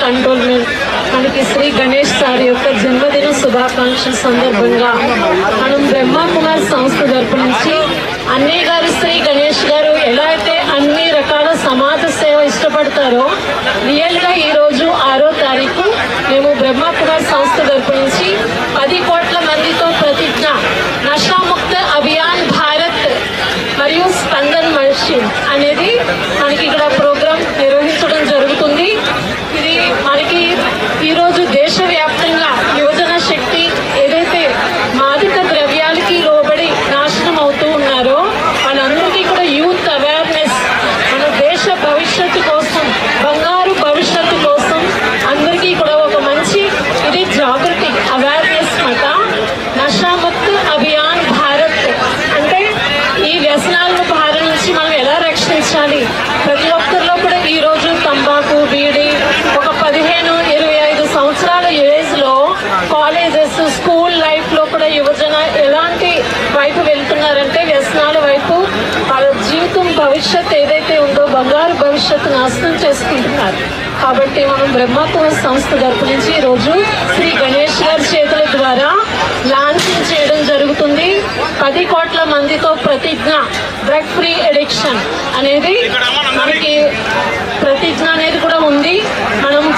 Cantonment మనకి Shri Ganesh sir యొక్క జన్మదిన శుభాకాంక్షల సందర్భంగా మనం బ్రహ్మకుమార్ సంస్థ తరపు నుంచి అన్నయ్య గారు శ్రీ గణేష్ గారు ఎలా అయితే అన్ని రకాల సమాజ సేవ ఇష్టపడతారో రియల్గా ఈరోజు 6వ తారీఖు మేము బ్రహ్మకుమార్ సంస్థ తరపు నుంచి 10 కోట్ల మందితో ప్రతిజ్ఞ నషాముక్త అభియాన్ భారత్ మరియు స్పందన్ మషిన్ అనేది మనకి ఇక్కడ ప్రోగ్రాం నిర్వహించడం జరుగుతుంది. ఇది మనకి ఈరోజు దేశవ్యాప్తంగా యువజన శక్తి ఏదైతే మాదక ద్రవ్యాలకి లోబడి నాశనం అవుతూ ఉన్నారో వాళ్ళందరికీ కూడా యూత్ అవేర్నెస్, మన దేశ భవిష్యత్తు కోసం, బంగారు భవిష్యత్తు కోసం అందరికీ కూడా ఒక మంచి ఇది జాగృతి అవేర్నెస్ మాట. నషాముక్త అభియాన్ భారత్ అంటే ఈ వ్యసనాలను బారి నుంచి మనం ఎలా రక్షించాలి, ప్రతి ఒక్కరిలో కూడా ఈరోజు తంబాకు, బీడీ ఒక 15-25 సంవత్సరాల ఏజ్లో కాలేజెస్, స్కూల్ లైఫ్లో కూడా యువజన ఎలాంటి వైపు వెళ్తున్నారంటే వ్యసనాల వైపు. వాళ్ళ జీవితం భవిష్యత్తు ఏదైతే ఉందో బంగారు భవిష్యత్తు నాశనం చేసుకుంటున్నారు. కాబట్టి మనం బ్రహ్మకుమార్ సంస్థ తరపు నుంచి ఈరోజు శ్రీ గణేష్ గారి చేతుల ద్వారా లాంచింగ్ చేయడం జరుగుతుంది. 10 కోట్ల మందితో ప్రతిజ్ఞ డ్రగ్ ఫ్రీ ఎడిక్షన్ అనేది మనకి ప్రతిజ్ఞ అనేది కూడా ఉంది. మనము